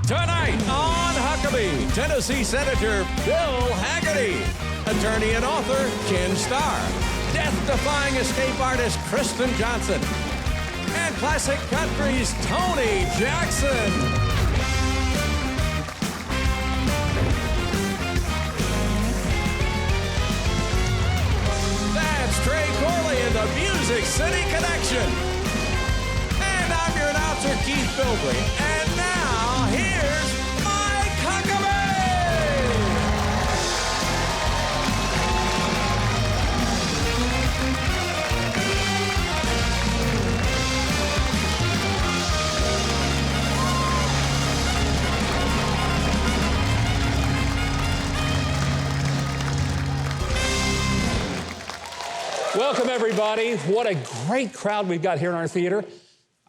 Tonight on Huckabee, Tennessee Senator Bill Hagerty, attorney and author Ken Starr, death-defying escape artist Kristen Johnson, and classic country's Tony Jackson. That's Trey Corley in the Music City Connection. And I'm your announcer, Keith Bilbrey. And now, here's Mike Huckabee! Welcome, everybody. What a great crowd we've got here in our theater.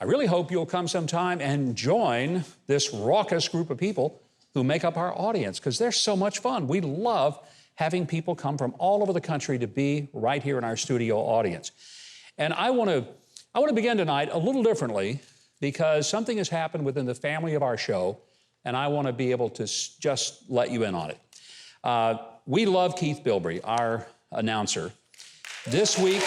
I really hope you'll come sometime and join this raucous group of people who make up our audience, because they're so much fun. We love having people come from all over the country to be right here in our studio audience. And I want to begin tonight a little differently, because something has happened within the family of our show, and I want to be able to just let you in on it. We love Keith Bilbrey, our announcer. This week,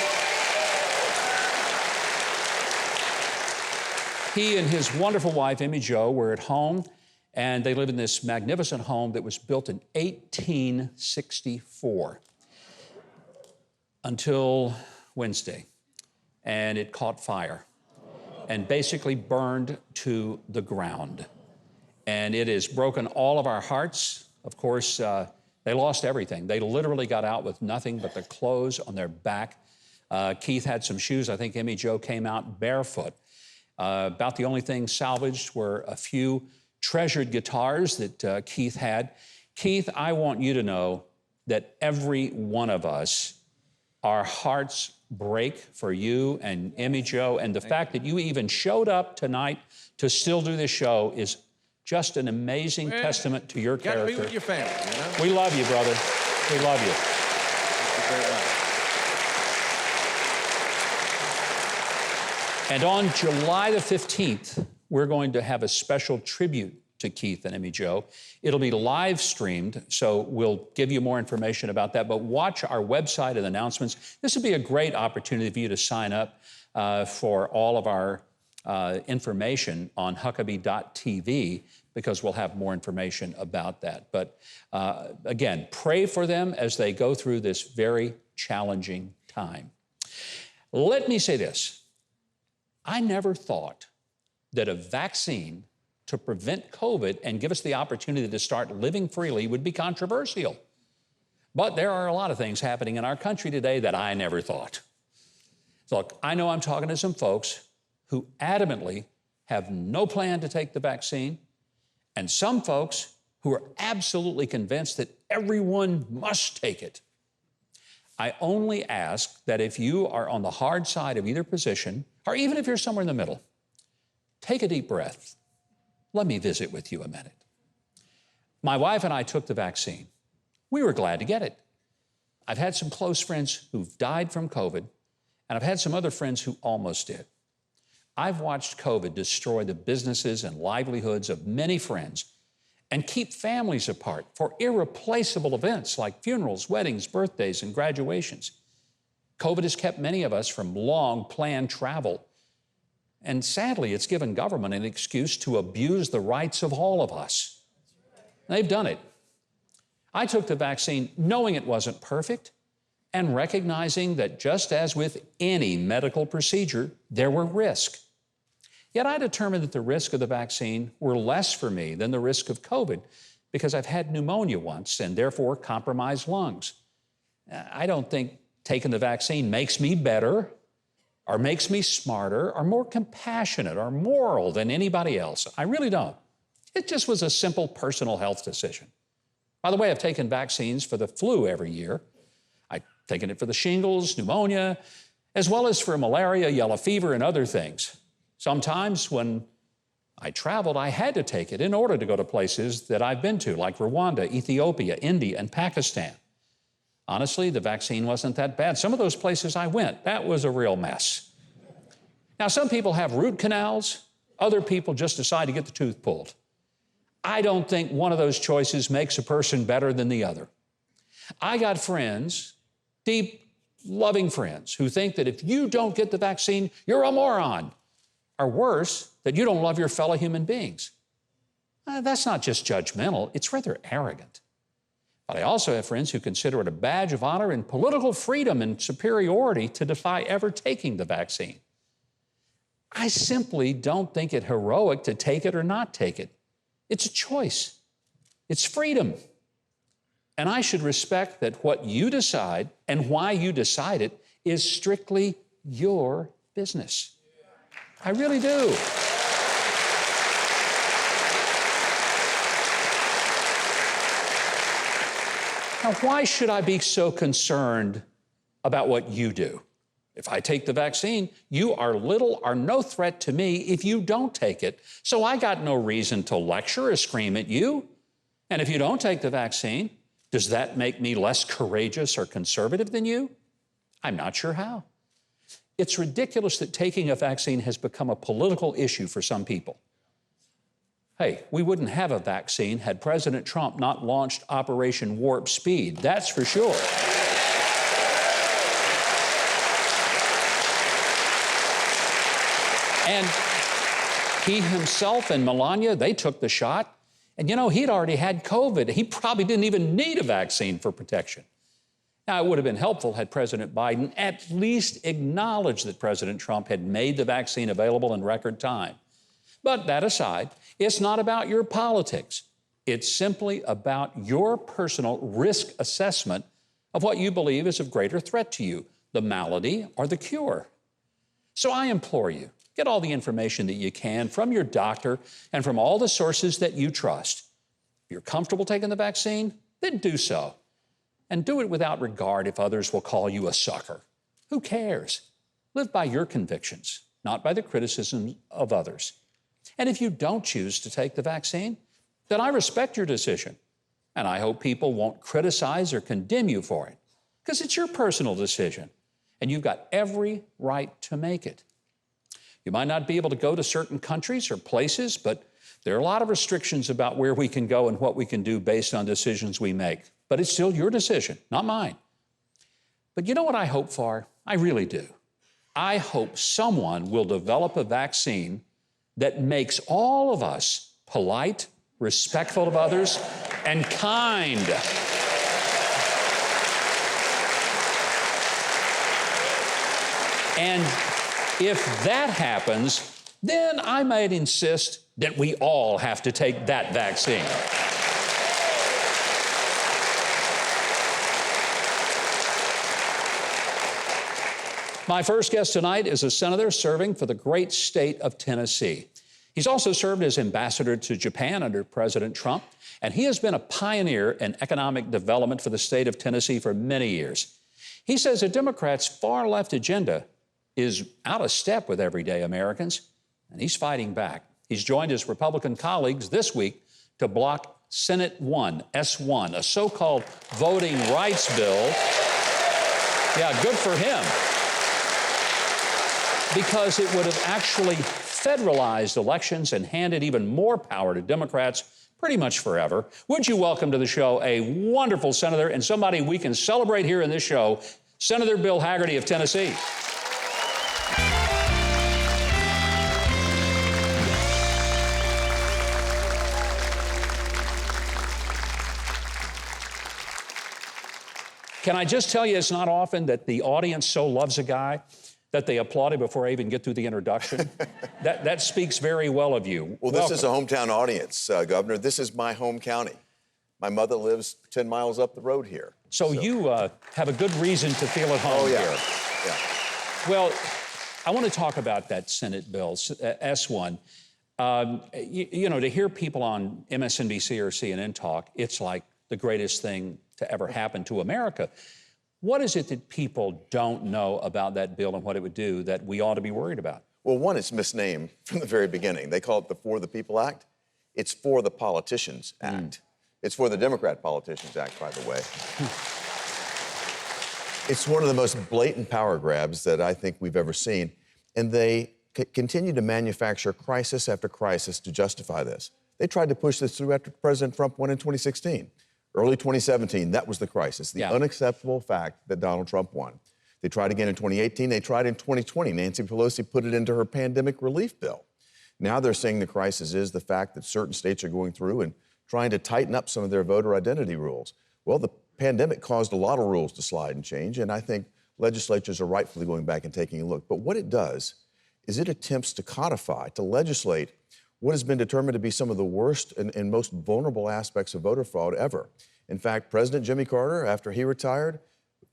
he and his wonderful wife, Emmy Jo, were at home, and they live in this magnificent home that was built in 1864 until Wednesday, and it caught fire and basically burned to the ground. And it has broken all of our hearts. Of course, they lost everything. They literally got out with nothing but the clothes on their back. Keith had some shoes. I think Emmy Jo came out barefoot. About the only thing salvaged were a few treasured guitars that Keith had. Keith, I want you to know that every one of us, our hearts break for you and Emmy Jo, and the fact that you even showed up tonight to still do this show is just an amazing testament to your character. You gotta be with your family, you know? We love you, brother. We love you. Thank you very much. And on July the 15th, we're going to have a special tribute to Keith and Emmy Jo. It'll be live streamed, so we'll give you more information about that. But watch our website and announcements. This would be a great opportunity for you to sign up for all of our information on Huckabee.tv, because we'll have more information about that. But again, pray for them as they go through this very challenging time. Let me say this. I never thought that a vaccine to prevent COVID and give us the opportunity to start living freely would be controversial. But there are a lot of things happening in our country today that I never thought. So look, I know I'm talking to some folks who adamantly have no plan to take the vaccine, and some folks who are absolutely convinced that everyone must take it. I only ask that if you are on the hard side of either position, or even if you're somewhere in the middle, take a deep breath. Let me visit with you a minute. My wife and I took the vaccine. We were glad to get it. I've had some close friends who've died from COVID, and I've had some other friends who almost did. I've watched COVID destroy the businesses and livelihoods of many friends and keep families apart for irreplaceable events like funerals, weddings, birthdays, and graduations. COVID has kept many of us from long planned travel. And sadly, it's given government an excuse to abuse the rights of all of us. They've done it. I took the vaccine knowing it wasn't perfect and recognizing that just as with any medical procedure, there were risks. Yet I determined that the risk of the vaccine were less for me than the risk of COVID, because I've had pneumonia once and therefore compromised lungs. I don't think taking the vaccine makes me better or makes me smarter or more compassionate or moral than anybody else. I really don't. It just was a simple personal health decision. By the way, I've taken vaccines for the flu every year. I've taken it for the shingles, pneumonia, as well as for malaria, yellow fever, and other things. Sometimes when I traveled, I had to take it in order to go to places that I've been to, like Rwanda, Ethiopia, India, and Pakistan. Honestly, the vaccine wasn't that bad. Some of those places I went, that was a real mess. Now, some people have root canals. Other people just decide to get the tooth pulled. I don't think one of those choices makes a person better than the other. I got friends, deep, loving friends, who think that if you don't get the vaccine, you're a moron. Or worse, that you don't love your fellow human beings. That's not just judgmental, it's rather arrogant. But I also have friends who consider it a badge of honor and political freedom and superiority to defy ever taking the vaccine. I simply don't think it heroic to take it or not take it. It's a choice. It's freedom. And I should respect that what you decide and why you decide it is strictly your business. I really do. Now, why should I be so concerned about what you do? If I take the vaccine, you are little or no threat to me if you don't take it. So I got no reason to lecture or scream at you. And if you don't take the vaccine, does that make me less courageous or conservative than you? I'm not sure how. It's ridiculous that taking a vaccine has become a political issue for some people. Hey, we wouldn't have a vaccine had President Trump not launched Operation Warp Speed, that's for sure. And he himself and Melania, they took the shot. And you know, he'd already had COVID. He probably didn't even need a vaccine for protection. Now, it would have been helpful had President Biden at least acknowledged that President Trump had made the vaccine available in record time. But that aside, it's not about your politics. It's simply about your personal risk assessment of what you believe is of greater threat to you, the malady or the cure. So I implore you, get all the information that you can from your doctor and from all the sources that you trust. If you're comfortable taking the vaccine, then do so. And do it without regard if others will call you a sucker. Who cares? Live by your convictions, not by the criticism of others. And if you don't choose to take the vaccine, then I respect your decision. And I hope people won't criticize or condemn you for it, because it's your personal decision, and you've got every right to make it. You might not be able to go to certain countries or places, but there are a lot of restrictions about where we can go and what we can do based on decisions we make. But it's still your decision, not mine. But you know what I hope for? I really do. I hope someone will develop a vaccine that makes all of us polite, respectful of others, and kind. And if that happens, then I might insist that we all have to take that vaccine. My first guest tonight is a senator serving for the great state of Tennessee. He's also served as ambassador to Japan under President Trump, and he has been a pioneer in economic development for the state of Tennessee for many years. He says a Democrats' far-left agenda is out of step with everyday Americans, and he's fighting back. He's joined his Republican colleagues this week to block Senate 1, S1, a so-called voting rights bill. Yeah, good for him, because it would have actually federalized elections and handed even more power to Democrats pretty much forever. Would you welcome to the show a wonderful senator and somebody we can celebrate here in this show, Senator Bill Hagerty of Tennessee. Can I just tell you, it's not often that the audience so loves a guy that they applauded before I even get through the introduction. that speaks very well of you. Well, welcome. This is a hometown audience, Governor. This is my home county. My mother lives 10 miles up the road here. So you have a good reason to feel at home here. Yeah. Well, I want to talk about that Senate bill, S1. You know, to hear people on MSNBC or CNN talk, it's like the greatest thing to ever happen to America. What is it that people don't know about that bill and what it would do that we ought to be worried about? Well, one, it's misnamed from the very beginning. They call it the For the People Act. It's For the Politicians Act. It's for the Democrat Politicians Act, by the way. It's one of the most blatant power grabs that I think we've ever seen. And they continue to manufacture crisis after crisis to justify this. They tried to push this through after President Trump won in 2016. Early 2017, that was the crisis, the unacceptable fact that Donald Trump won. They tried again in 2018. They tried in 2020. Nancy Pelosi put it into her pandemic relief bill. Now they're saying the crisis is the fact that certain states are going through and trying to tighten up some of their voter identity rules. Well, the pandemic caused a lot of rules to slide and change, and I think legislatures are rightfully going back and taking a look. But what it does is it attempts to codify, to legislate what has been determined to be some of the worst and most vulnerable aspects of voter fraud ever. In fact, President Jimmy Carter, after he retired,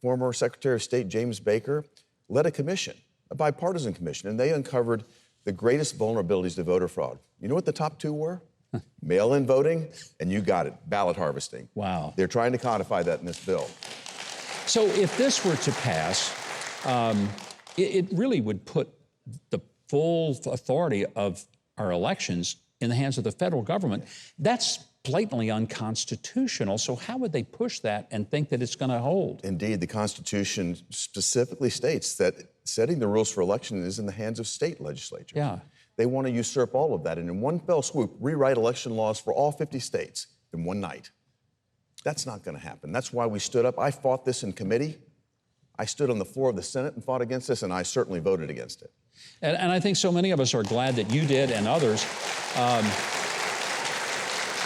former Secretary of State James Baker led a commission, a bipartisan commission, and they uncovered the greatest vulnerabilities to voter fraud. You know what the top two were? Mail-in voting, and you got it, ballot harvesting. Wow. They're trying to codify that in this bill. So if this were to pass, it really would put the full authority of our elections in the hands of the federal government. That's blatantly unconstitutional. So how would they push that and think that it's going to hold? Indeed, the Constitution specifically states that setting the rules for election is in the hands of state legislatures. Yeah. They want to usurp all of that and in one fell swoop rewrite election laws for all 50 states in one night. That's not going to happen. That's why we stood up. I fought this in committee. I stood on the floor of the Senate and fought against this, and I certainly voted against it. And I think so many of us are glad that you did and others.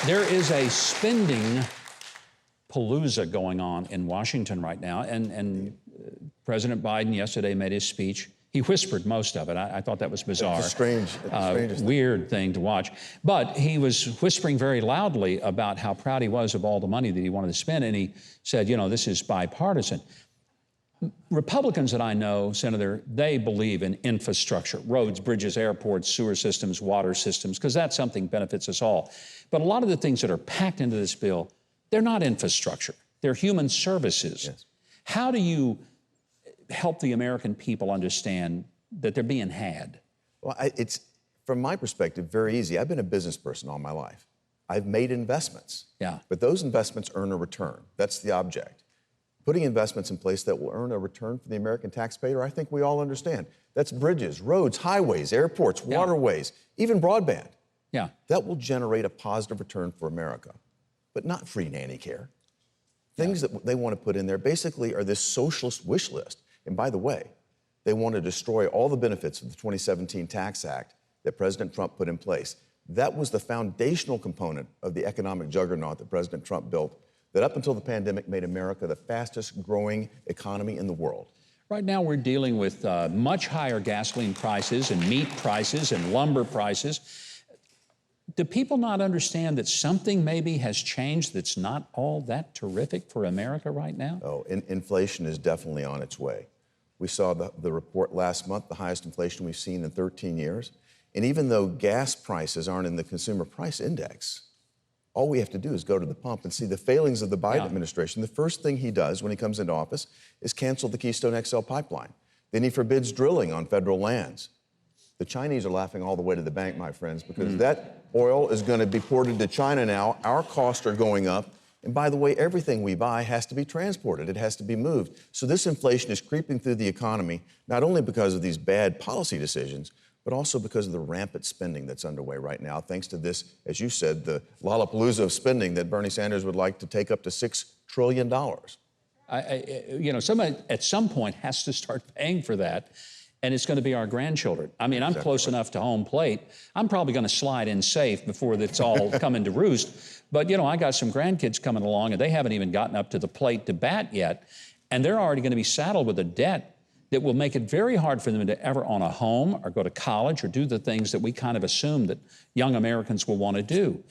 There is a spending palooza going on in Washington right now, and President Biden yesterday made his speech. He whispered most of it. I thought that was bizarre. It's a weird thing to watch. But he was whispering very loudly about how proud he was of all the money that he wanted to spend, and he said, you know, this is bipartisan. Republicans that I know, Senator, they believe in infrastructure, roads, bridges, airports, sewer systems, water systems, because that's something benefits us all. But a lot of the things that are packed into this bill, they're not infrastructure. They're human services. Yes. How do you help the American people understand that they're being had? Well, it's, from my perspective, very easy. I've been a business person all my life. I've made investments. Yeah. But those investments earn a return. That's the object. Putting investments in place that will earn a return for the American taxpayer, I think we all understand. That's bridges, roads, highways, airports, waterways, even broadband. Yeah. That will generate a positive return for America, but not free nanny care. Things that they want to put in there basically are this socialist wish list. And by the way, they want to destroy all the benefits of the 2017 Tax Act that President Trump put in place. That was the foundational component of the economic juggernaut that President Trump built, that up until the pandemic made America the fastest growing economy in the world. Right now we're dealing with much higher gasoline prices and meat prices and lumber prices. Do people not understand that something maybe has changed that's not all that terrific for America right now? Oh, inflation is definitely on its way. We saw the report last month, the highest inflation we've seen in 13 years. And even though gas prices aren't in the consumer price index, all we have to do is go to the pump and see the failings of the Biden administration. The first thing he does when he comes into office is cancel the Keystone XL pipeline. Then he forbids drilling on federal lands. The Chinese are laughing all the way to the bank, my friends, because that oil is going to be ported to China now. Our costs are going up. And by the way, everything we buy has to be transported. It has to be moved. So this inflation is creeping through the economy, not only because of these bad policy decisions, but also because of the rampant spending that's underway right now, thanks to this, as you said, the Lollapalooza of spending that Bernie Sanders would like to take up to $6 trillion. You know, somebody at some point has to start paying for that, and it's going to be our grandchildren. I mean, I'm close enough to home plate. I'm probably going to slide in safe before it's all coming to roost. But, you know, I got some grandkids coming along, and they haven't even gotten up to the plate to bat yet, and they're already going to be saddled with a debt that will make it very hard for them to ever own a home or go to college or do the things that we kind of assume that young Americans will want to do.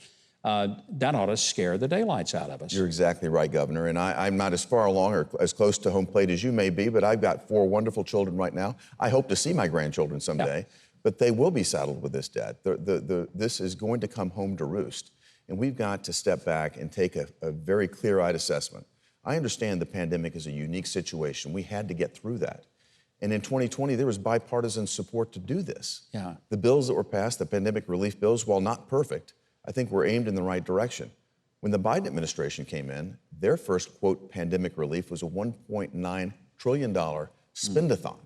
That ought to scare the daylights out of us. You're exactly right, Governor. And I'm not as far along or as close to home plate as you may be, but I've got 4 wonderful children right now. I hope to see my grandchildren someday, but they will be saddled with this debt. This is going to come home to roost. And we've got to step back and take a very clear-eyed assessment. I understand the pandemic is a unique situation. We had to get through that. And in 2020, there was bipartisan support to do this. Yeah. The bills that were passed, the pandemic relief bills, while not perfect, I think were aimed in the right direction. When the Biden administration came in, their first, quote, pandemic relief was a $1.9 trillion spend-a-thon.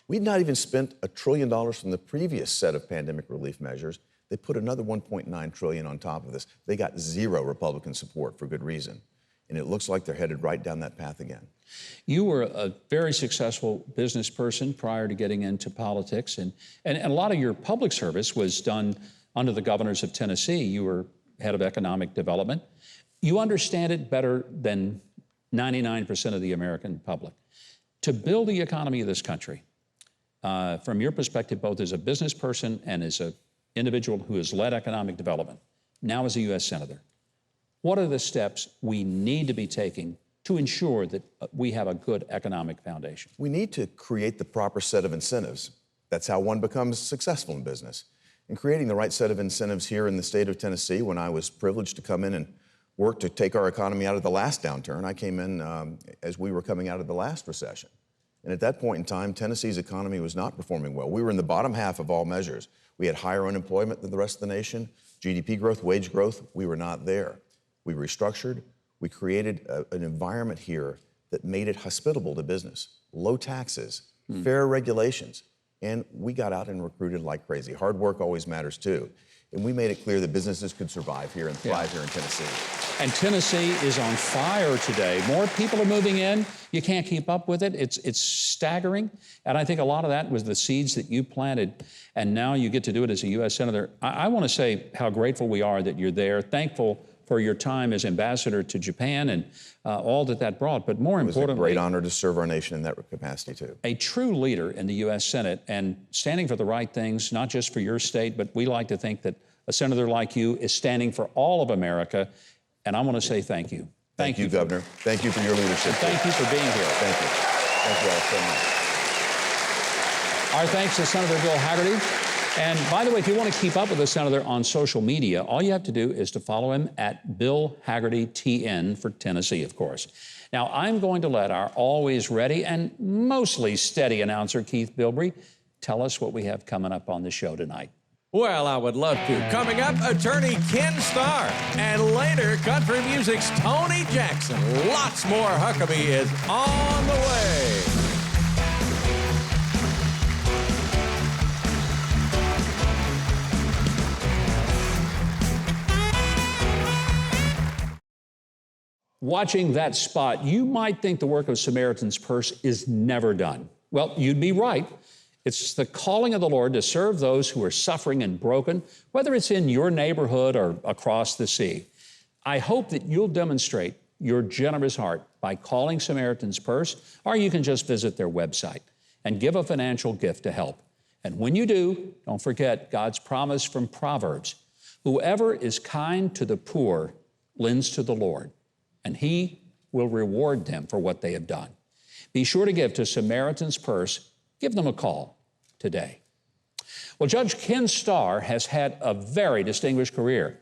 We'd not even spent $1 trillion from the previous set of pandemic relief measures. They put another $1.9 trillion on top of this. They got zero Republican support for good reason. And it looks like they're headed right down that path again. You were a very successful business person prior to getting into politics, and a lot of your public service was done under the governors of Tennessee. You were head of economic development. You understand it better than 99% of the American public. To build the economy of this country, from your perspective, both as a business person and as an individual who has led economic development, now as a U.S. Senator, what are the steps we need to be taking to ensure that we have a good economic foundation? We need to create the proper set of incentives. That's how one becomes successful in business. And creating the right set of incentives here in the state of Tennessee, when I was privileged to come in and work to take our economy out of the last downturn, I came in as we were coming out of the last recession. And at that point in time, Tennessee's economy was not performing well. We were in the bottom half of all measures. We had higher unemployment than the rest of the nation, GDP growth, wage growth, we were not there. We restructured. We created an environment here that made it hospitable to business, low taxes, fair regulations, and we got out and recruited like crazy. Hard work always matters too. And we made it clear that businesses could survive here and thrive here in Tennessee. And Tennessee is on fire today. More people are moving in. You can't keep up with it. It's staggering. And I think a lot of that was the seeds that you planted, and now you get to do it as a U.S. Senator. I want to say how grateful we are that you're there, thankful for your time as ambassador to Japan and all that brought. But more importantly, it was a great honor to serve our nation in that capacity too. A true leader in the U.S. Senate and standing for the right things, not just for your state, but we like to think that a senator like you is standing for all of America. And I want to say thank you. Thank you, Governor. Thank you for your leadership. And thank you for being here. Thank you. Thank you all so much. Our thanks to Senator Bill Hagerty. And by the way, if you want to keep up with the senator on social media, all you have to do is to follow him at Bill Hagerty TN for Tennessee, of course. Now, I'm going to let our always ready and mostly steady announcer, Keith Bilbrey, tell us what we have coming up on the show tonight. Well, I would love to. Coming up, attorney Ken Starr. And later, country music's Tony Jackson. Lots more Huckabee is on the way. Watching that spot, you might think the work of Samaritan's Purse is never done. Well, you'd be right. It's the calling of the Lord to serve those who are suffering and broken, whether it's in your neighborhood or across the sea. I hope that you'll demonstrate your generous heart by calling Samaritan's Purse, or you can just visit their website and give a financial gift to help. And when you do, don't forget God's promise from Proverbs. Whoever is kind to the poor lends to the Lord, and He will reward them for what they have done. Be sure to give to Samaritan's Purse. Give them a call today. Well, Judge Ken Starr has had a very distinguished career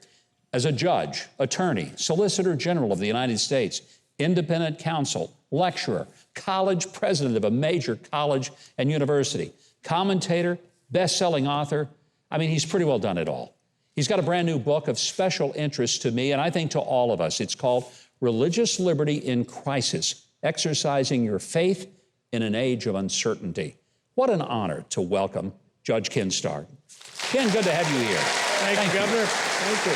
as a judge, attorney, Solicitor General of the United States, independent counsel, lecturer, college president of a major college and university, commentator, best-selling author. I mean, he's pretty well done it all. He's got a brand new book of special interest to me, and I think to all of us. It's called Religious Liberty in Crisis, Exercising Your Faith in an Age of Uncertainty. What an honor to welcome Judge Ken Starr. Ken, good to have you here. Thank you, Governor. Thank you.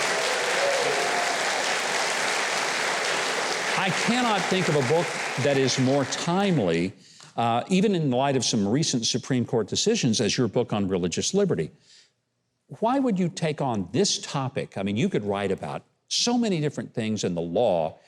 I cannot think of a book that is more timely, even in light of some recent Supreme Court decisions, as your book on religious liberty. Why would you take on this topic? I mean, you could write about so many different things in the law.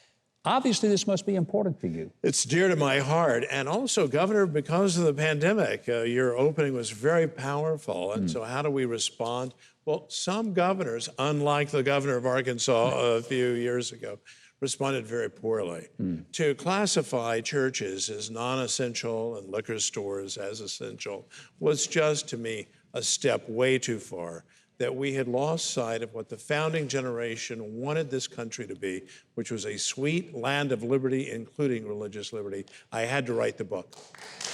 Obviously, this must be important for you. It's dear to my heart. And also, Governor, because of the pandemic, your opening was very powerful. And so how do we respond? Well, some governors, unlike the governor of Arkansas a few years ago, responded very poorly. To classify churches as non-essential and liquor stores as essential was just, to me, a step way too far, that we had lost sight of what the founding generation wanted this country to be, which was a sweet land of liberty, including religious liberty. I had to write the book.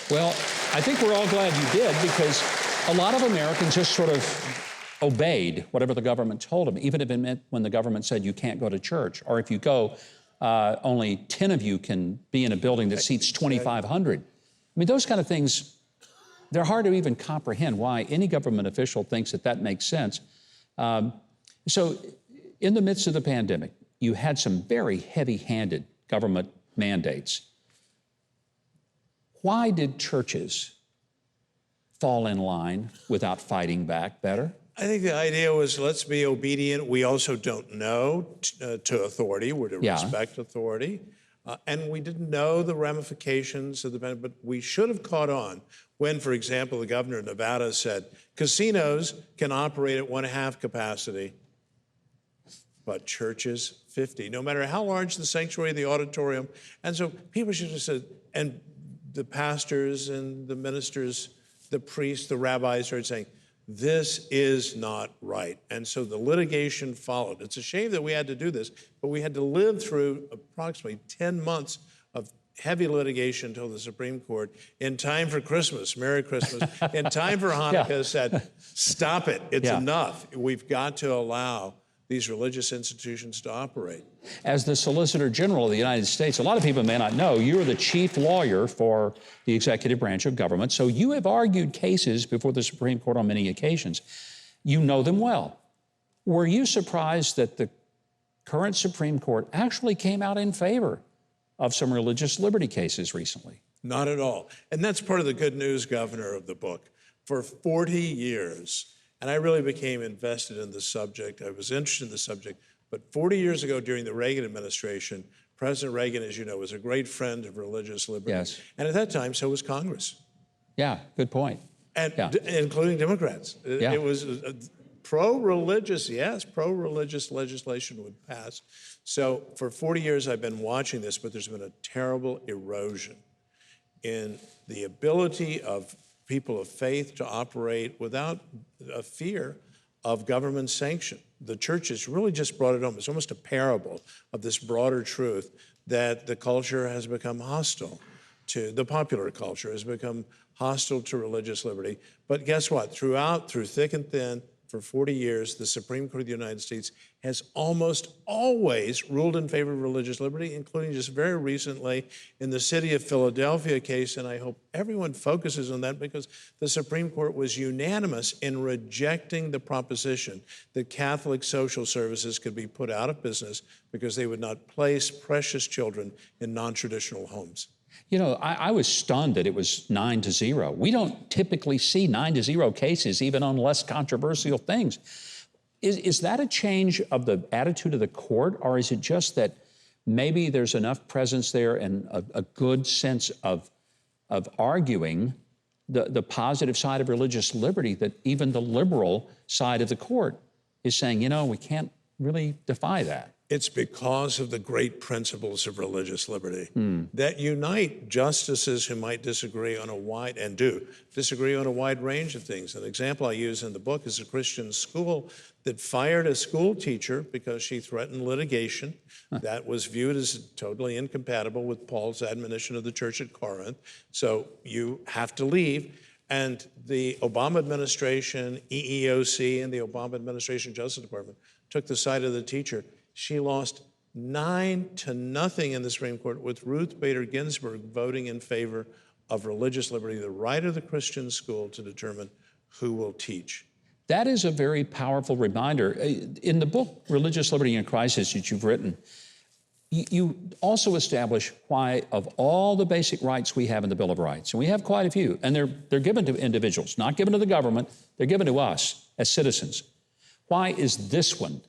Well, I think we're all glad you did, because a lot of Americans just sort of obeyed whatever the government told them, even if it meant when the government said you can't go to church, or if you go, only 10 of you can be in a building that seats 2,500. I mean, those kind of things, they're hard to even comprehend why any government official thinks that that makes sense. So in the midst of the pandemic, you had some very heavy-handed government mandates. Why did churches fall in line without fighting back better? I think the idea was, let's be obedient. We also don't know to authority. We're to respect authority. And we didn't know the ramifications of the pandemic, but we should have caught on when, for example, the governor of Nevada said, casinos can operate at 1/2 capacity, but churches, 50, no matter how large the sanctuary, the auditorium. And so people should have said, and the pastors and the ministers, the priests, the rabbis started saying, this is not right. And so the litigation followed. It's a shame that we had to do this, but we had to live through approximately 10 months of heavy litigation until the Supreme Court, in time for Christmas, Merry Christmas, in time for Hanukkah, said, stop it, it's enough. We've got to allow these religious institutions to operate. As the Solicitor General of the United States, a lot of people may not know, you're the chief lawyer for the executive branch of government, so you have argued cases before the Supreme Court on many occasions. You know them well. Were you surprised that the current Supreme Court actually came out in favor of some religious liberty cases recently? Not at all. And that's part of the good news, Governor, of the book. For 40 years, and I really became invested in the subject. I was interested in the subject. But 40 years ago, during the Reagan administration, President Reagan, as you know, was a great friend of religious liberty. Yes. And at that time, so was Congress. Yeah, good point. And including Democrats. Yeah. It was pro-religious, yes, pro-religious legislation would pass. So for 40 years, I've been watching this, but there's been a terrible erosion in the ability of people of faith to operate without a fear of government sanction. The church has really just brought it home. It's almost a parable of this broader truth that the culture has become hostile to, the popular culture has become hostile to religious liberty. But guess what? Through thick and thin, for 40 years, the Supreme Court of the United States has almost always ruled in favor of religious liberty, including just very recently in the city of Philadelphia case. And I hope everyone focuses on that because the Supreme Court was unanimous in rejecting the proposition that Catholic social services could be put out of business because they would not place precious children in non-traditional homes. You know, I was stunned that it was 9-0. We don't typically see 9-0 cases, even on less controversial things. Is that a change of the attitude of the court, or is it just that maybe there's enough presence there and a good sense of arguing the positive side of religious liberty that even the liberal side of the court is saying, you know, we can't really defy that? It's because of the great principles of religious liberty that unite justices who might disagree on a wide range of things. An example I use in the book is a Christian school that fired a school teacher because she threatened litigation. That was viewed as totally incompatible with Paul's admonition of the church at Corinth. So you have to leave. And the Obama administration, EEOC, and the Obama administration Justice Department took the side of the teacher. She lost 9-0 in the Supreme Court with Ruth Bader Ginsburg voting in favor of religious liberty, the right of the Christian school to determine who will teach. That is a very powerful reminder. In the book, Religious Liberty in Crisis, that you've written, you also establish why, of all the basic rights we have in the Bill of Rights, and we have quite a few, and they're given to individuals, not given to the government, they're given to us as citizens. Why is this one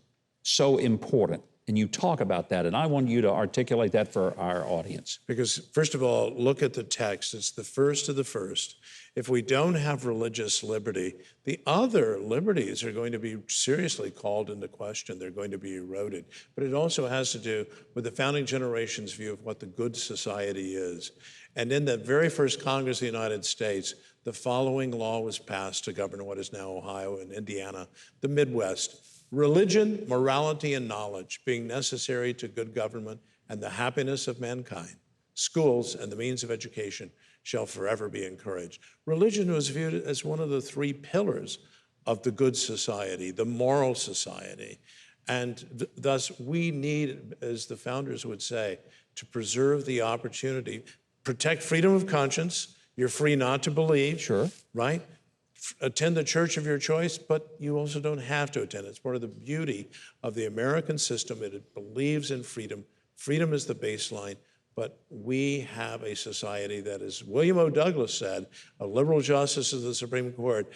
so important? And you talk about that, and I want you to articulate that for our audience. Because, first of all, look at the text. It's the first of the first. If we don't have religious liberty, the other liberties are going to be seriously called into question. They're going to be eroded. But it also has to do with the founding generation's view of what the good society is. And in the very first Congress of the United States, the following law was passed to govern what is now Ohio and Indiana, the Midwest. Religion, morality, and knowledge being necessary to good government and the happiness of mankind, schools and the means of education shall forever be encouraged. Religion was viewed as one of the three pillars of the good society, the moral society. And thus we need, as the founders would say, to preserve the opportunity, protect freedom of conscience. You're free not to believe. Sure. Right? attend the church of your choice, but you also don't have to attend. It's part of the beauty of the American system. It believes in freedom. Freedom is the baseline, but we have a society that, as William O. Douglas said, a liberal justice of the Supreme Court,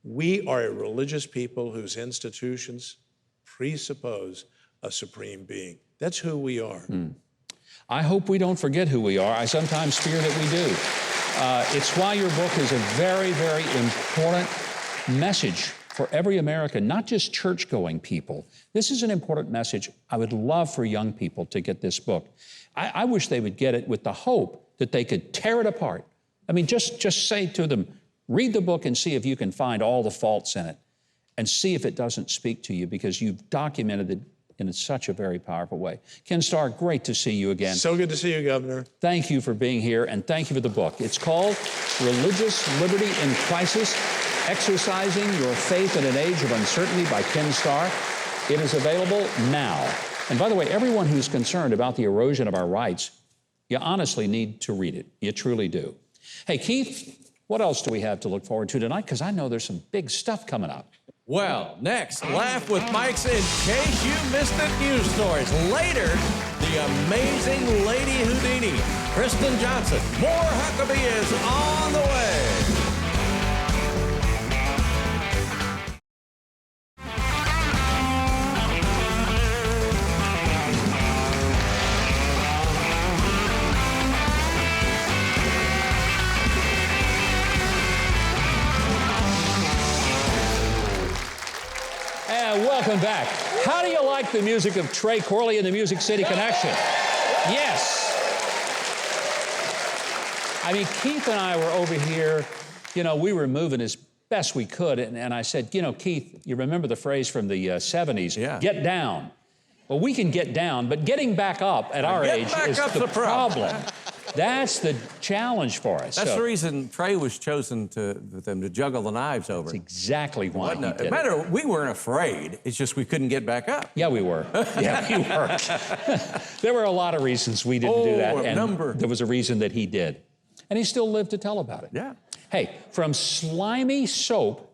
we are a religious people whose institutions presuppose a supreme being. That's who we are. I hope we don't forget who we are. I sometimes fear that we do. It's why your book is a very, very important message for every American, not just church-going people. This is an important message. I would love for young people to get this book. I wish they would get it with the hope that they could tear it apart. I mean, just say to them, read the book and see if you can find all the faults in it and see if it doesn't speak to you, because you've documented it in such a very powerful way. Ken Starr, great to see you again. So good to see you, Governor. Thank you for being here, and thank you for the book. It's called Religious Liberty in Crisis, Exercising Your Faith in an Age of Uncertainty by Ken Starr. It is available now. And by the way, everyone who's concerned about the erosion of our rights, you honestly need to read it. You truly do. Hey, Keith, what else do we have to look forward to tonight? Because I know there's some big stuff coming up. Well, next, Laugh with Mike's In Case You Missed It news stories. Later, the amazing Lady Houdini, Kristen Johnson. More Huckabee is on the way. Welcome back. How do you like the music of Trey Corley and the Music City Connection? Yes. I mean, Keith and I were over here, we were moving as best we could, and I said, Keith, you remember the phrase from the 70s, get down. Well, we can get down, but getting back up at our age is the problem. That's the challenge for us. That's the reason Trey was chosen for them to juggle the knives over. That's exactly why he did it. We weren't afraid. It's just we couldn't get back up. Yeah, we were. Yeah, we were. There were a lot of reasons we didn't do that, and there was a reason that he did. And he still lived to tell about it. Yeah. Hey, from slimy soap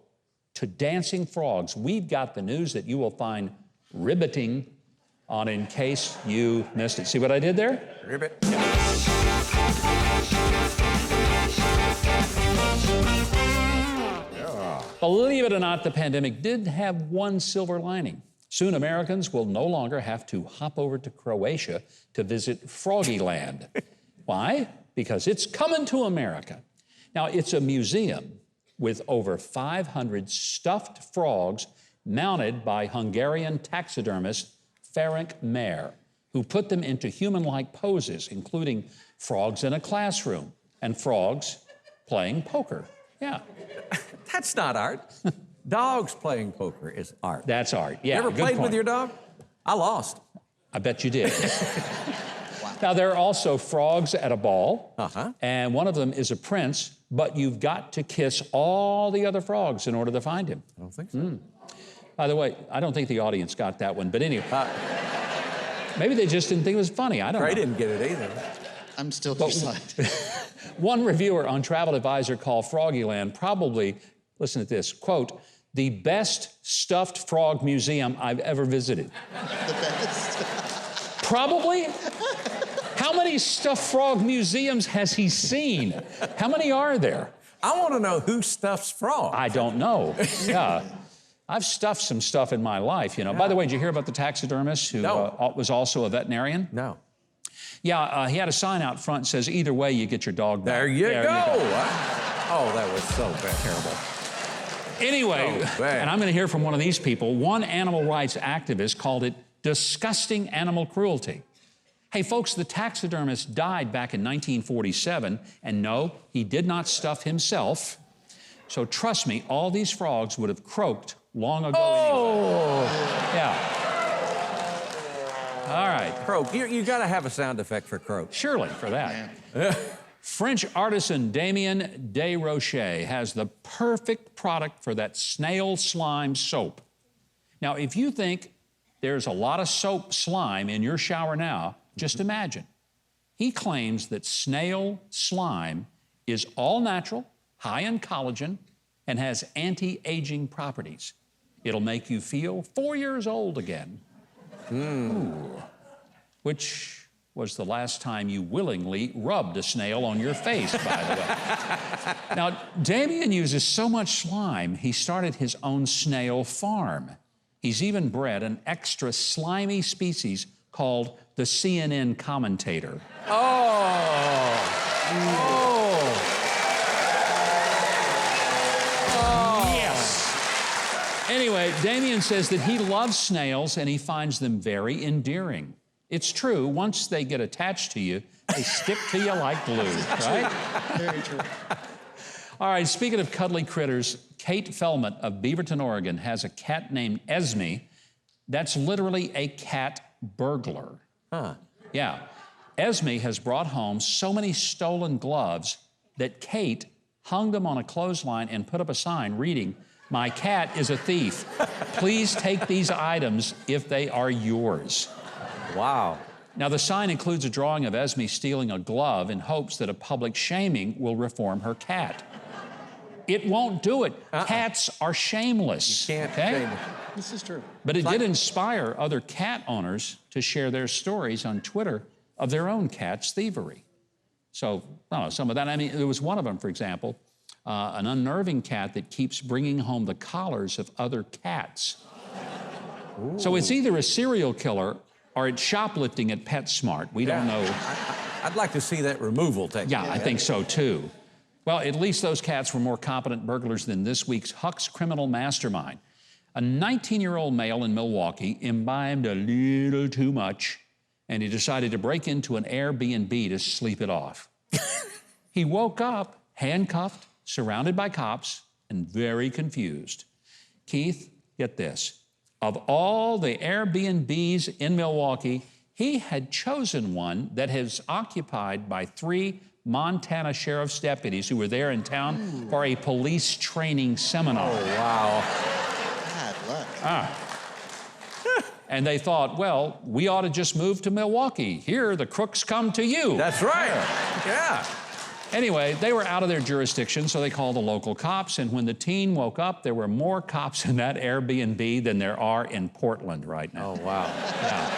to dancing frogs, we've got the news that you will find riveting on In Case You Missed It. See what I did there? Ribbit. Believe it or not, the pandemic did have one silver lining. Soon Americans will no longer have to hop over to Croatia to visit Froggyland. Why? Because it's coming to America. Now, it's a museum with over 500 stuffed frogs mounted by Hungarian taxidermist Ferenc Mayer, who put them into human-like poses, including frogs in a classroom and frogs playing poker. Yeah. That's not art. Dogs playing poker is art. That's art, yeah. You ever played with your dog? I lost. I bet you did. Now, there are also frogs at a ball, and one of them is a prince, but you've got to kiss all the other frogs in order to find him. I don't think so. By the way, I don't think the audience got that one, but anyway. Maybe they just didn't think it was funny. I don't know. Trey didn't get it either. I'm still deciding. One reviewer on Travel Advisor called Froggyland probably, listen to this, quote, the best stuffed frog museum I've ever visited. The best. Probably? How many stuffed frog museums has he seen? How many are there? I want to know who stuffs frogs. I don't know. Yeah. I've stuffed some stuff in my life, Yeah. By the way, did you hear about the taxidermist who was also a veterinarian? No. Yeah, he had a sign out front that says, either way, you get your dog back. There you go. Oh, that was so bad. Terrible. Anyway, and I'm going to hear from one of these people. One animal rights activist called it disgusting animal cruelty. Hey, folks, the taxidermist died back in 1947, and no, he did not stuff himself. So trust me, all these frogs would have croaked long ago anyway. Yeah. All right. Croak. You got to have a sound effect for croak. Surely, for that. French artisan Damien Desrochers has the perfect product for that snail slime soap. Now, if you think there's a lot of soap slime in your shower now, just imagine. He claims that snail slime is all natural, high in collagen, and has anti-aging properties. It'll make you feel 4 years old again. Ooh. Which was the last time you willingly rubbed a snail on your face, by the way. Now, Damien uses so much slime, he started his own snail farm. He's even bred an extra slimy species called the CNN commentator. Yes. Anyway, Damien says that he loves snails and he finds them very endearing. It's true, once they get attached to you, they stick to you like glue, right? Very true. All right, speaking of cuddly critters, Kate Fellman of Beaverton, Oregon, has a cat named Esme. That's literally a cat burglar. Huh. Yeah. Esme has brought home so many stolen gloves that Kate hung them on a clothesline and put up a sign reading, "My cat is a thief. Please take these items if they are yours." Wow. Now, the sign includes a drawing of Esme stealing a glove in hopes that a public shaming will reform her cat. It won't do it. Cats are shameless. You can't okay? shame them. This is true. But it did inspire other cat owners to share their stories on Twitter of their own cat's thievery. So, some of that. I mean, there was one of them, for example, an unnerving cat that keeps bringing home the collars of other cats. Ooh. So it's either a serial killer or it's shoplifting at PetSmart. We don't know. I'd like to see that removal technique. Yeah, I think so too. Well, at least those cats were more competent burglars than this week's Huck's criminal mastermind. A 19-year-old male in Milwaukee imbibed a little too much, and he decided to break into an Airbnb to sleep it off. He woke up handcuffed, surrounded by cops, and very confused. Keith, get this. Of all the Airbnbs in Milwaukee, he had chosen one that is occupied by 3 Montana sheriff's deputies who were there in town for a police training seminar. Oh, wow. Bad luck. And they thought, well, we ought to just move to Milwaukee. Here, the crooks come to you. That's right. Yeah. Anyway, they were out of their jurisdiction, so they called the local cops, and when the teen woke up, there were more cops in that Airbnb than there are in Portland right now. Oh, wow. Yeah.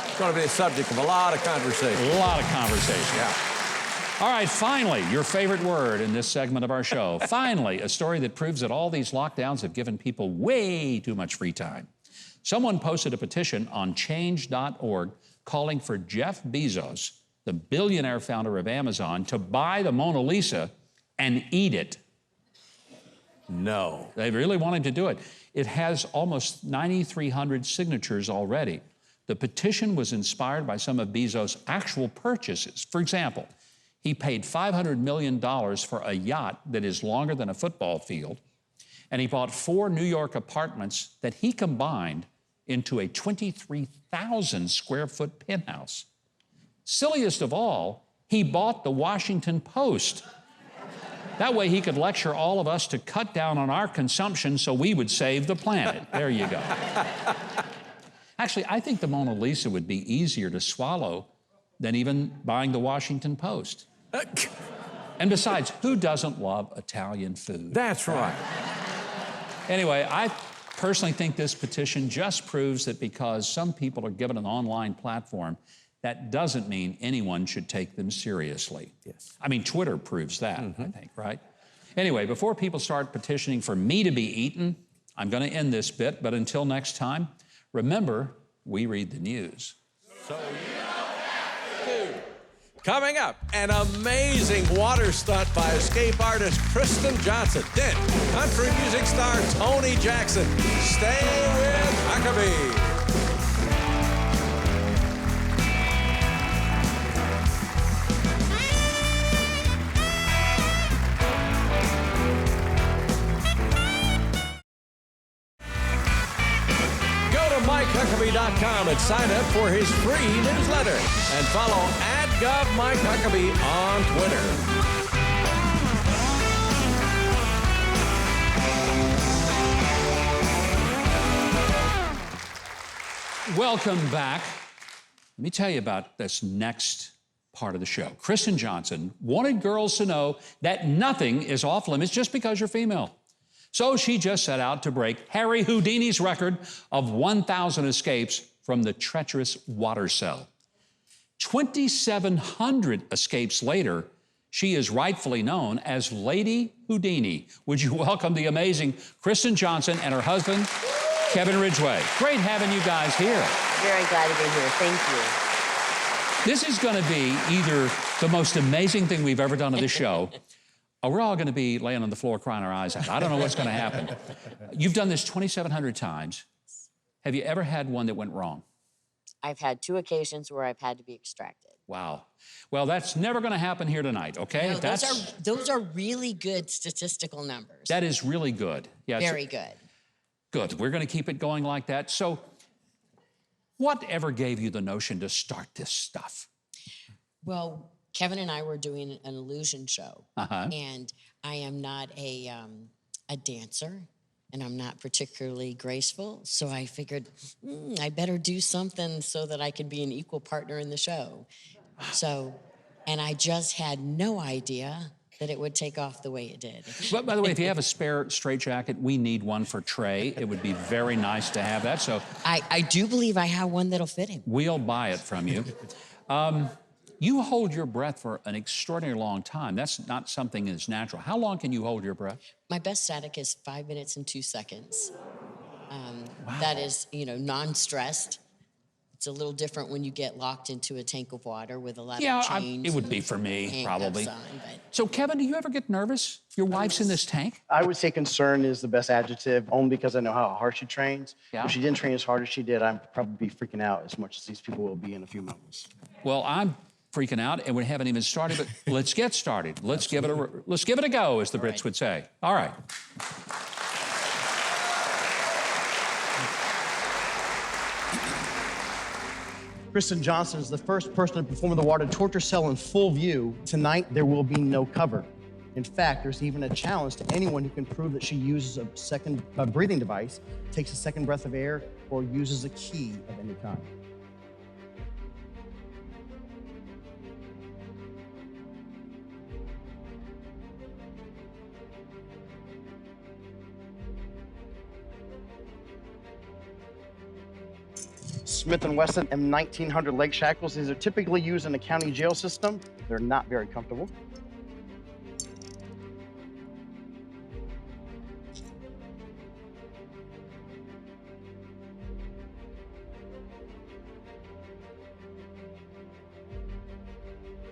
It's going to be a subject of a lot of conversation. A lot of conversation. Yeah. All right, finally, your favorite word in this segment of our show. Finally, a story that proves that all these lockdowns have given people way too much free time. Someone posted a petition on change.org calling for Jeff Bezos, the billionaire founder of Amazon, to buy the Mona Lisa and eat it. No. They really wanted to do it. It has almost 9,300 signatures already. The petition was inspired by some of Bezos' actual purchases. For example, he paid $500 million for a yacht that is longer than a football field, and he bought 4 New York apartments that he combined into a 23,000 square foot penthouse. Silliest of all, he bought the Washington Post. That way he could lecture all of us to cut down on our consumption so we would save the planet. There you go. Actually, I think the Mona Lisa would be easier to swallow than even buying the Washington Post. And besides, who doesn't love Italian food? That's right. Anyway, I personally think this petition just proves that because some people are given an online platform, that doesn't mean anyone should take them seriously. Yes. I mean, Twitter proves that, I think, right? Anyway, before people start petitioning for me to be eaten, I'm going to end this bit, but until next time, remember, we read the news. Coming up, an amazing water stunt by escape artist Kristen Johnson. Then, country music star Tony Jackson. Stay with Huckabee. MikeHuckabee.com and sign up for his free newsletter. And follow @GovMikeHuckabee on Twitter. Welcome back. Let me tell you about this next part of the show. Kristen Johnson wanted girls to know that nothing is off limits just because you're female. So she just set out to break Harry Houdini's record of 1,000 escapes from the treacherous water cell. 2,700 escapes later, she is rightfully known as Lady Houdini. Would you welcome the amazing Kristen Johnson and her husband, Kevin Ridgway. Great having you guys here. Very glad to be here. Thank you. This is going to be either the most amazing thing we've ever done on this show, or we're all going to be laying on the floor crying our eyes out. I don't know what's going to happen. You've done this 2,700 times. Have you ever had one that went wrong? I've had 2 occasions where I've had to be extracted. Wow. Well, that's never going to happen here tonight, okay? No, those are really good statistical numbers. That is really good. Yeah, Very good. Good. We're going to keep it going like that. So, whatever gave you the notion to start this stuff? Well, Kevin and I were doing an illusion show, and I am not a dancer, and I'm not particularly graceful, so I figured I better do something so that I can be an equal partner in the show. So, and I just had no idea that it would take off the way it did. But by the way, if you have a spare straitjacket, we need one for Trey. It would be very nice to have that. So I do believe I have one that'll fit him. We'll buy it from you. You hold your breath for an extraordinarily long time. That's not something that's natural. How long can you hold your breath? My best static is 5 minutes and 2 seconds. That is, non-stressed. It's a little different when you get locked into a tank of water with a lot of chains. It would be for me, probably. On, So, Kevin, do you ever get nervous if your wife's in this tank? I would say concern is the best adjective, only because I know how hard she trains. Yeah. If she didn't train as hard as she did, I'd probably be freaking out as much as these people will be in a few moments. Well, I'm freaking out, and we haven't even started, but let's get started. Let's give it a go, as the Brits would say. All right. Kristen Johnson is the first person to perform the water torture cell in full view. Tonight, there will be no cover. In fact, there's even a challenge to anyone who can prove that she uses a second breathing device, takes a second breath of air, or uses a key of any kind. Smith & Wesson M1900 leg shackles. These are typically used in a county jail system. They're not very comfortable.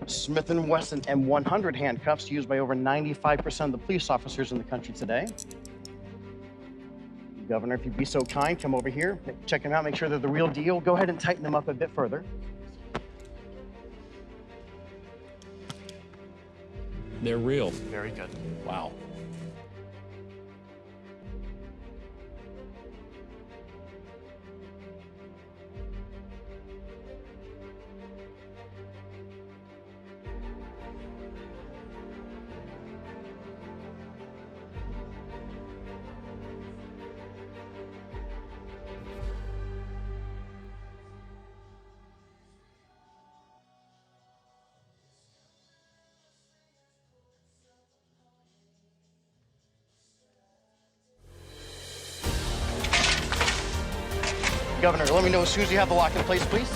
Smith & Wesson M100 handcuffs used by over 95% of the police officers in the country today. Governor, if you'd be so kind, come over here, check them out, make sure they're the real deal. Go ahead and tighten them up a bit further. They're real. Very good. Wow. Governor, let me know as soon as you have the lock in place, please.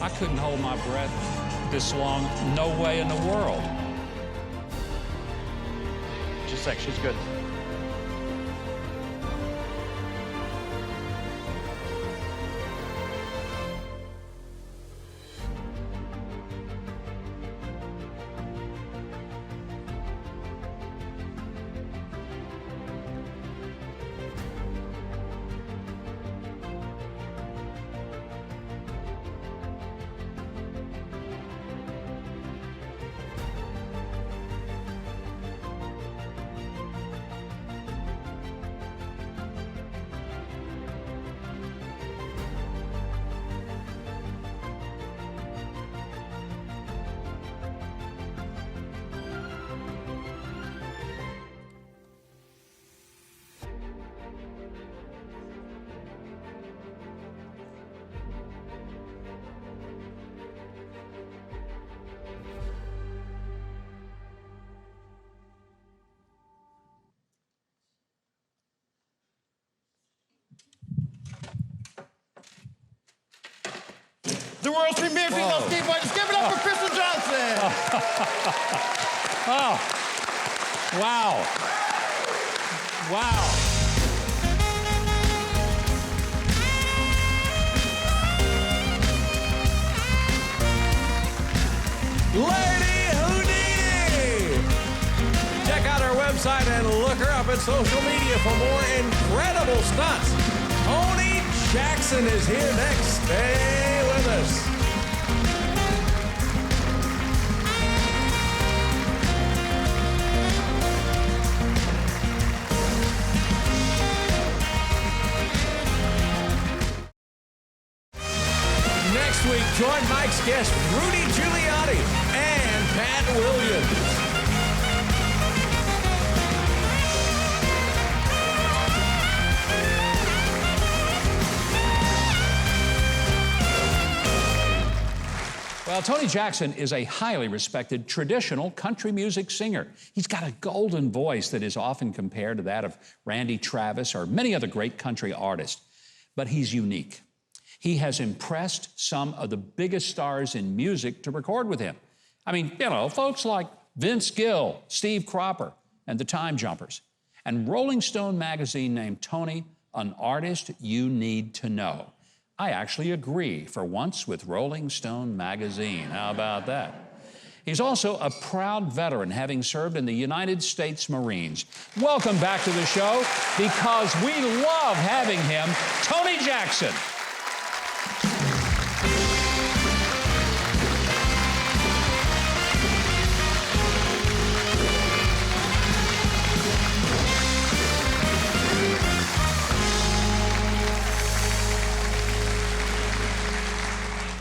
I couldn't hold my breath this long, no way in the world. She's sick. She's good. The world's premier female skateboarders. Give it up for Kristen Johnson. Oh, wow. Wow. Lady Houdini! Check out our website and look her up at social media for more incredible stunts. Tony Jackson is here next. Stay with us. Next week, join Mike's guest, Rudy Giuliani and Pat Williams. Well, Tony Jackson is a highly respected traditional country music singer. He's got a golden voice that is often compared to that of Randy Travis or many other great country artists. But he's unique. He has impressed some of the biggest stars in music to record with him. I mean, you know, folks like Vince Gill, Steve Cropper, and the Time Jumpers. And Rolling Stone magazine named Tony an artist you need to know. I actually agree for once with Rolling Stone magazine. How about that? He's also a proud veteran, having served in the United States Marines. Welcome back to the show, because we love having him, Tony Jackson.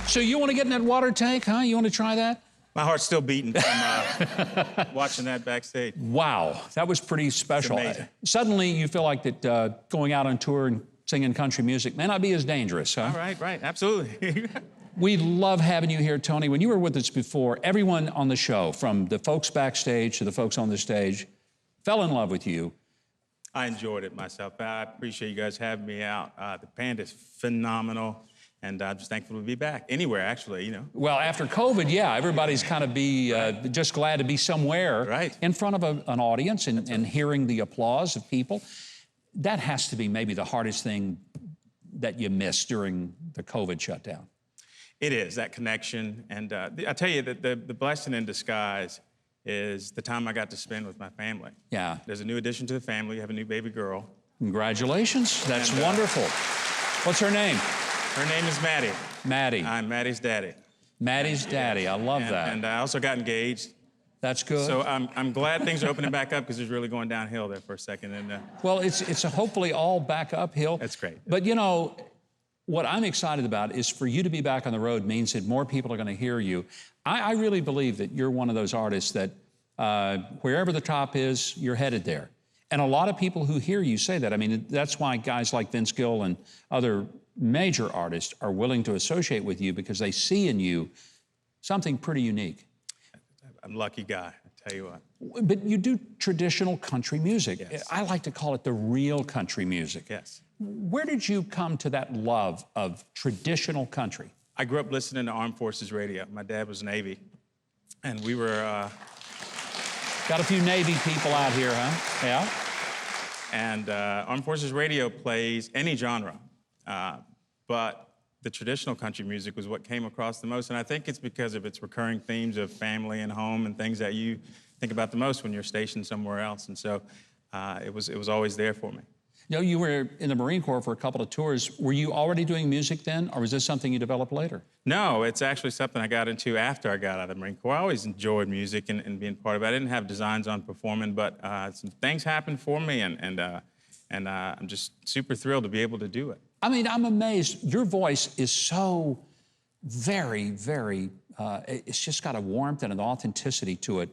So you want to get in that water tank, huh? You want to try that? My heart's still beating from watching that backstage. Wow, that was pretty special. It's amazing. Suddenly you feel like that going out on tour and singing country music may not be as dangerous, huh? Right, absolutely. We love having you here, Tony. When you were with us before, everyone on the show, from the folks backstage to the folks on the stage, fell in love with you. I enjoyed it myself. I appreciate you guys having me out. The band is phenomenal. And I'm just thankful to be back. Anywhere, actually, you know. Well, after COVID, yeah, everybody's kind of just glad to be somewhere in front of an audience and hearing the applause of people. That has to be maybe the hardest thing that you missed during the COVID shutdown. It is, that connection. And I tell you that the blessing in disguise is the time I got to spend with my family. Yeah. There's a new addition to the family. You have a new baby girl. Congratulations. That's wonderful. What's her name? Her name is Maddie. Maddie. I'm Maddie's daddy. Maddie's daddy. I love that. And I also got engaged. That's good. So I'm glad things are opening back up, because it's really going downhill there for a second. And well, it's hopefully all back uphill. That's great. But you know, what I'm excited about is for you to be back on the road means that more people are going to hear you. I really believe that you're one of those artists that wherever the top is, you're headed there. And a lot of people who hear you say that. I mean, that's why guys like Vince Gill and other major artists are willing to associate with you, because they see in you something pretty unique. I'm a lucky guy, I tell you what. But you do traditional country music. Yes. I like to call it the real country music. Yes. Where did you come to that love of traditional country? I grew up listening to Armed Forces radio. My dad was Navy, and we were Got a few Navy people out here, huh? Yeah. And Armed Forces Radio plays any genre, but the traditional country music was what came across the most, and I think it's because of its recurring themes of family and home and things that you think about the most when you're stationed somewhere else, and so it was always there for me. You know, you were in the Marine Corps for a couple of tours. Were you already doing music then, or was this something you developed later? No, it's actually something I got into after I got out of the Marine Corps. I always enjoyed music and being part of it. I didn't have designs on performing, but some things happened for me, and I'm just super thrilled to be able to do it. I mean, I'm amazed. Your voice is so very, very, it's just got a warmth and an authenticity to it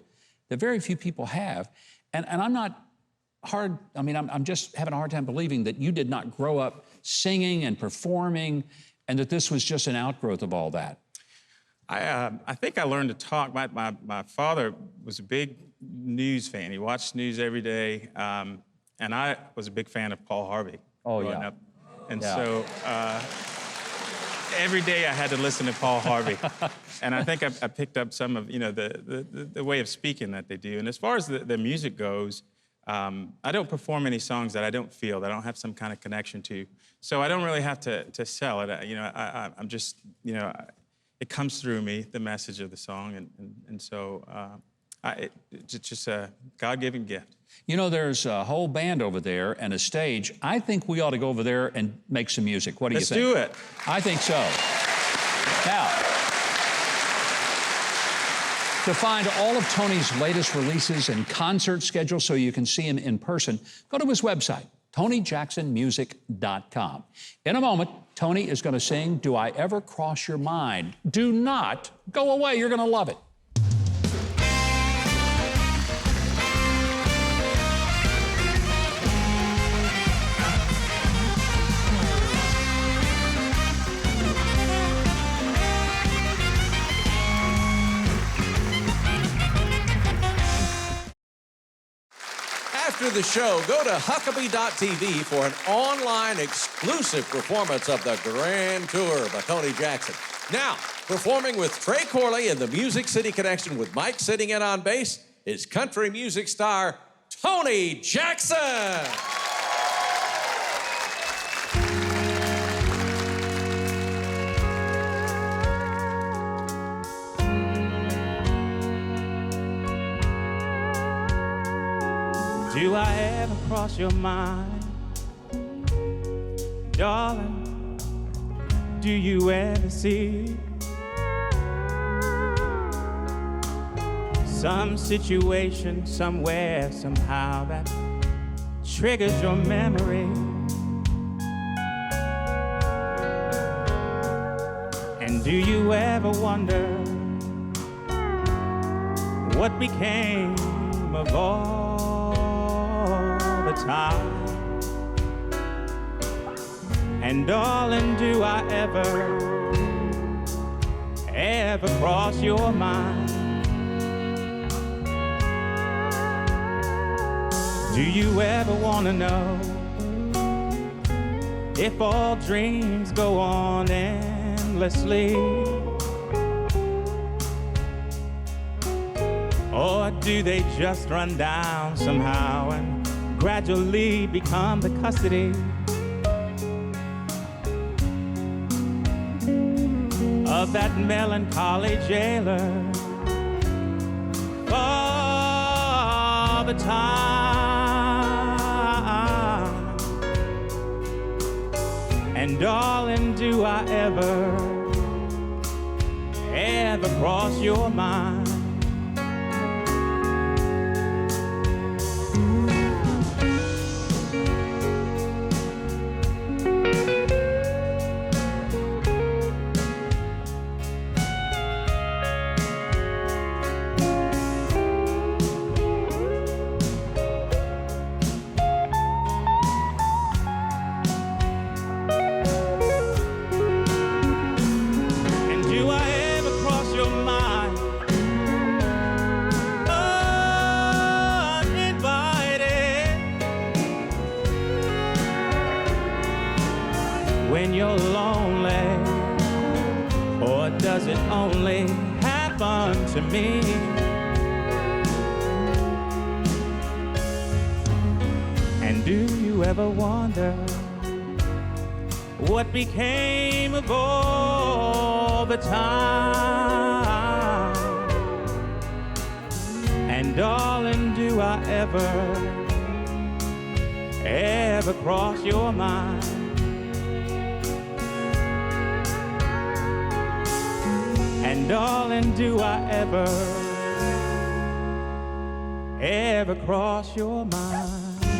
that very few people have. And I'm not I'm just having a hard time believing that you did not grow up singing and performing and that this was just an outgrowth of all that. I think I learned to talk. My father was a big news fan. He watched news every day. And I was a big fan of Paul Harvey growing up. And so every day I had to listen to Paul Harvey. And I think I picked up some of, the way of speaking that they do. And as far as the music goes, I don't perform any songs that I don't feel, that I don't have some kind of connection to. So I don't really have to sell it. I'm just, it comes through me, the message of the song. And so it's just a God-given gift. You know, there's a whole band over there and a stage. I think we ought to go over there and make some music. What do you think? Let's do it. I think so. Now, to find all of Tony's latest releases and concert schedule so you can see him in person, go to his website, TonyJacksonMusic.com. In a moment, Tony is going to sing Do I Ever Cross Your Mind? Do not go away. You're going to love it. After the show, go to Huckabee.tv for an online exclusive performance of the Grand Tour by Tony Jackson. Now, performing with Trey Corley in the Music City Connection with Mike sitting in on bass is country music star Tony Jackson. Do I ever cross your mind, darling? Do you ever see some situation, somewhere, somehow that triggers your memory? And do you ever wonder what became of all the time? And darling, do I ever cross your mind? Do you ever want to know if all dreams go on endlessly? Or do they just run down somehow and gradually become the custody of that melancholy jailer for the time? And darling, do I ever cross your mind? When you're lonely, or does it only happen to me? what became of all the time? And darling, do I ever cross your mind? And darling, do I ever cross your mind?